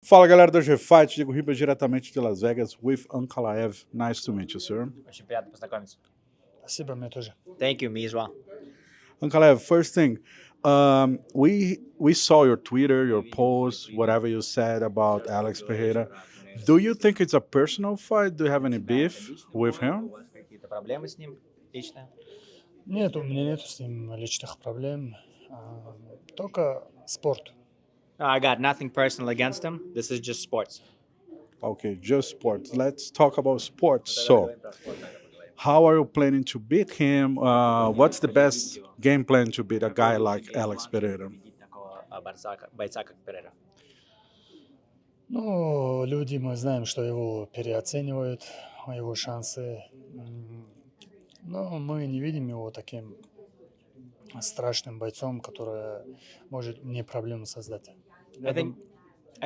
Fala galera do G-Fight, Diego Ribas diretamente de Las Vegas with Ankalaev. Nice to meet you, sir. Очень приятно познакомиться. Спасибо, мне тоже. Thank you, me as well. Ankalaev, first thing, we saw your Twitter, your post, whatever you said about Alex Pereira. Do you think it's a personal fight? Do you have any beef with him? У вас какие-то проблемы с ним лично? Нет, у меня нет с ним личных проблем. Только спорт. I got nothing personal against him. This is just sports. Okay, just sports. Let's talk about sports. So, how are you planning to beat him? What's the best game plan to beat a guy like Alex Pereira? Такого бойца, как Перейра. Ну, люди, мы знаем, что его переоценивают, его шансы. Но мы не видим его таким страшным бойцом, который может мне проблемы создать. I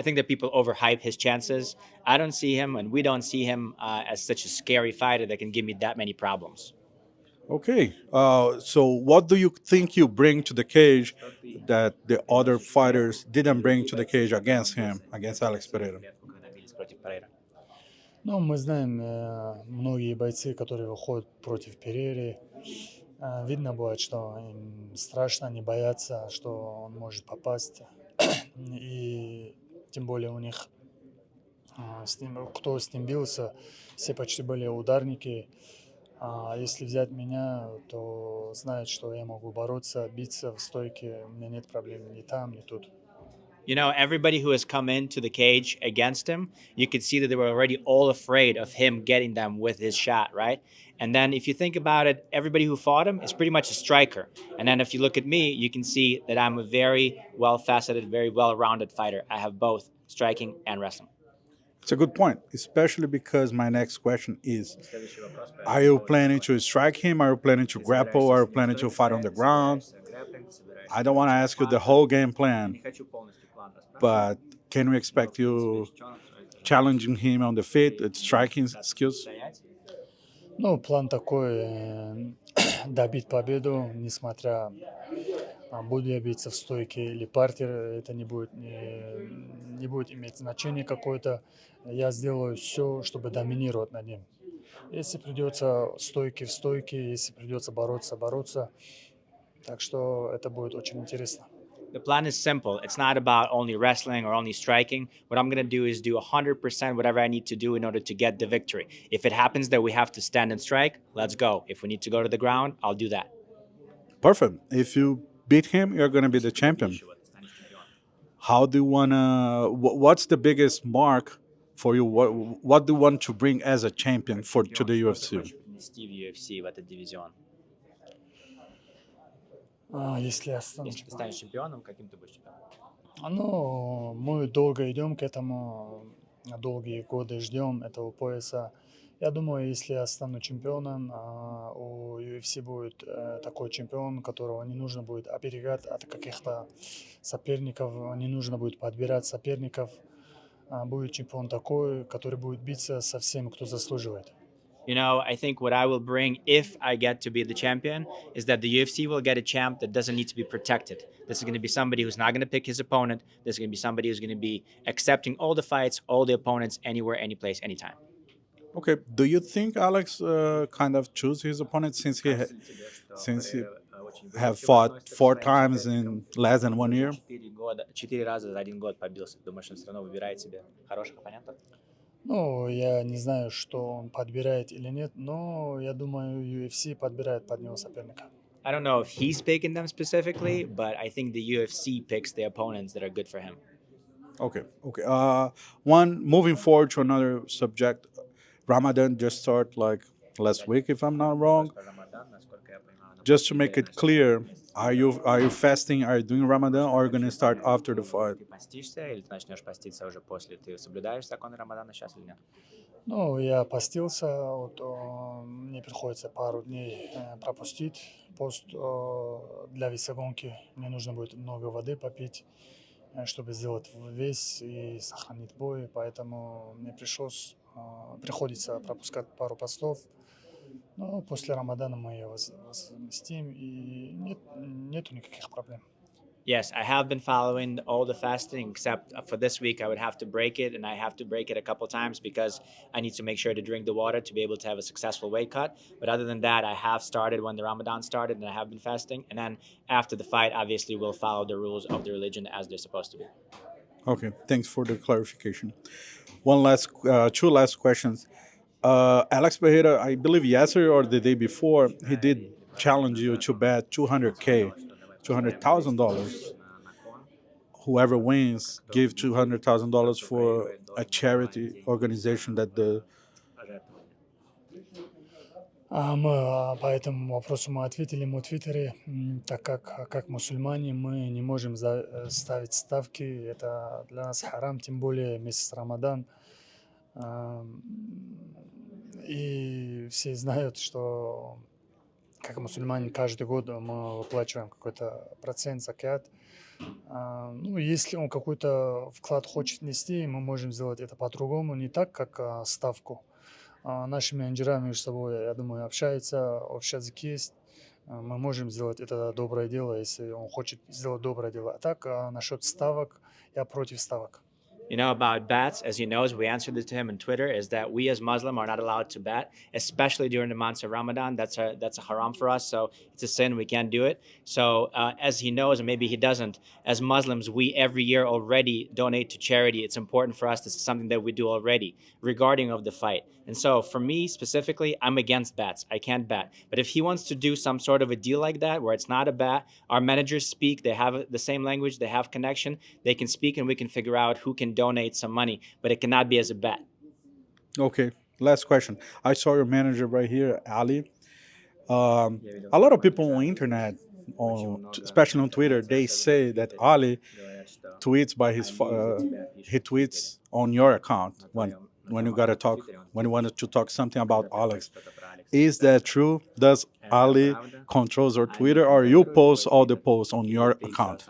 think that people overhype his chances. I don't see him, and we don't see him as such a scary fighter that can give me that many problems. Okay, so what do you think you bring to the cage that the other fighters didn't bring to the cage against him, against Alex Pereira? Ну, мы знаем, многие бойцы, которые выходят против Перейры, видно будет, что им страшно, они боятся, что он может попасть. И тем более у них, кто с ним бился, все почти были ударники. А если взять меня, то знают, что я могу бороться, биться в стойке, у меня нет проблем ни там, ни тут. You know, everybody who has come into the cage against him, you could see that they were already all afraid of him getting them with his shot, right? And then if you think about it, everybody who fought him is pretty much a striker. And then if you look at me, you can see that I'm a very well-faceted, very well-rounded fighter. I have both striking and wrestling. It's a good point, especially because my next question is, are you planning to strike him? Are you planning to grapple? Are you planning to fight on the ground? I don't want to ask you the whole game plan, but can we expect you challenging him on the feet with striking skills? Ну, план такой, добить победу, несмотря, буду я биться в стойке или партер, это не будет иметь значения какое-то. Я сделаю все, чтобы доминировать над ним. Если придется стойки в стойке, если придется бороться. Так что это будет очень интересно. The plan is simple. It's not about only wrestling or only striking. What I'm going to do is do 100% whatever I need to do in order to get the victory. If it happens that we have to stand and strike, let's go. If we need to go to the ground, I'll do that. Perfect. If you beat him, you're going to be the champion. How do you want to, what's the biggest mark for you? What do you want to bring as a champion to the UFC? Внести в UFC в этот дивизион. Если я стану Если ты станешь чемпионом, каким ты будешь чемпионом? Ну, мы долго идем к этому, долгие годы ждем этого пояса. Я думаю, если я стану чемпионом, у UFC будет такой чемпион, которого не нужно будет оберегать от каких-то соперников, не нужно будет подбирать соперников. Будет чемпион такой, который будет биться со всеми, кто заслуживает. You know, I think what I will bring if I get to be the champion is that the UFC will get a champ that doesn't need to be protected. This is going to be somebody who's not going to pick his opponent. This is going to be somebody who's going to be accepting all the fights, all the opponents, anywhere, any place, anytime. Okay. Do you think Alex kind of chose his opponent since he have fought 4 times in less than 1 year? 4 раза за 1 год побился. Думаешь, он все равно выбирает себе хороших оппонентов? Ну, я не знаю, что он подбирает или нет, но я думаю, UFC подбирает под него соперника. I don't know if he's picking them specifically, but I think the UFC picks the opponents that are good for him. Okay. Moving forward to another subject, Ramadan just started like last week, if I'm not wrong. Just to make it clear, are you fasting? Are you doing Ramadan, or are you going to start after the fight? Ты постишься или ты начнешь поститься уже после? Ты соблюдаешь законы Рамадана сейчас или нет? Ну, я постился, мне приходится пару дней пропустить пост для весогонки. Мне нужно будет много воды попить, чтобы сделать вес и сохранить бой, поэтому мне приходится пропускать пару постов. Но после Рамадана мы ее возместим, и нету никаких проблем. Yes, I have been following all the fasting except for this week. I would have to break it, and I have to break it a couple times because I need to make sure to drink the water to be able to have a successful weight cut. But other than that, I have started when the Ramadan started, and I have been fasting. And then after the fight, obviously, we'll follow the rules of the religion as they're supposed to be. Okay, thanks for the clarification. Two last questions. Alex Pereira, I believe yesterday or the day before, he did challenge you to bet 200K, $200,000. Whoever wins, give $200,000 for a charity organization that the. Мы по этому вопросу мы ответили ему в Твиттере, так как мусульмане мы не можем ставить ставки, это для нас харам, тем более месяц Рамадан. И все знают, что как мусульмане каждый год мы выплачиваем какой-то процент закят. Ну, если он какой-то вклад хочет нести, мы можем сделать это по-другому, не так, как ставку. Наши менеджеры между собой, я думаю, общаются, общий язык есть. Мы можем сделать это доброе дело, если он хочет сделать доброе дело. А так, насчет ставок, я против ставок. You know, about bats, as he knows, we answered it to him on Twitter, is that we as Muslim are not allowed to bat, especially during the months of Ramadan. That's a haram for us, so it's a sin. We can't do it. So as he knows, and maybe he doesn't, as Muslims, we every year already donate to charity. It's important for us. This is something that we do already regarding of the fight. And so for me specifically, I'm against bats. I can't bat. But if he wants to do some sort of a deal like that, where it's not a bat, our managers speak, they have the same language, they have connection, they can speak, and we can figure out who can donate some money, but it cannot be as a bet. Okay, last question. I saw your manager right here, Ali. A lot of people on internet, especially on Twitter, they say that Ali tweets by he tweets on your account when you gotta talk when you wanted to talk something about Alex. Is that true? Does Ali controls your Twitter, or you post all the posts on your account?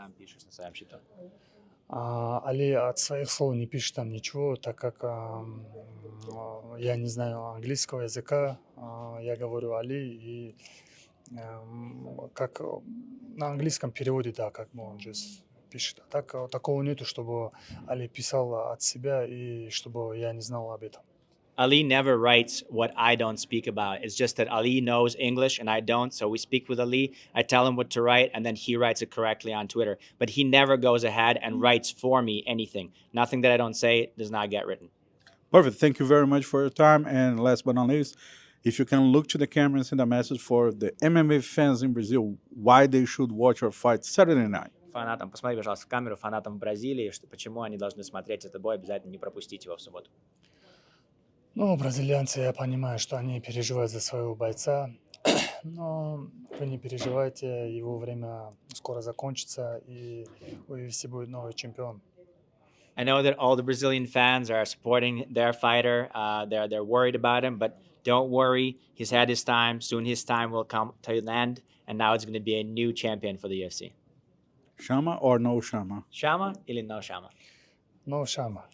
Али от своих слов не пишет там ничего, так как я не знаю английского языка, я говорю Али, и как на английском переводе, да, как он здесь пишет. А так, такого нету, чтобы Али писал от себя, и чтобы я не знал об этом. Ali never writes what I don't speak about. It's just that Ali knows English and I don't, so we speak with Ali. I tell him what to write, and then he writes it correctly on Twitter. But he never goes ahead and writes for me anything. Nothing that I don't say does not get written. Perfect. Thank you very much for your time. And last but not least, if you can look to the camera and send a message for the MMA fans in Brazil, why they should watch your fight Saturday night. Фанатам, посмотри, пожалуйста, в камеру, фанатам в Бразилии, что, почему они должны смотреть этот бой, обязательно не пропустить его в субботу. Ну, бразильянцы, я понимаю, что они переживают за своего бойца, но вы не переживайте, его время скоро закончится, и у UFC будет новый чемпион. I know that all the Brazilian fans are supporting their fighter. They're worried about him, but don't worry. He's had his time. Soon his time will come to an end, and now it's going to be a new champion for the UFC. Shama or no Shama? Shama или no Shama? No Shama.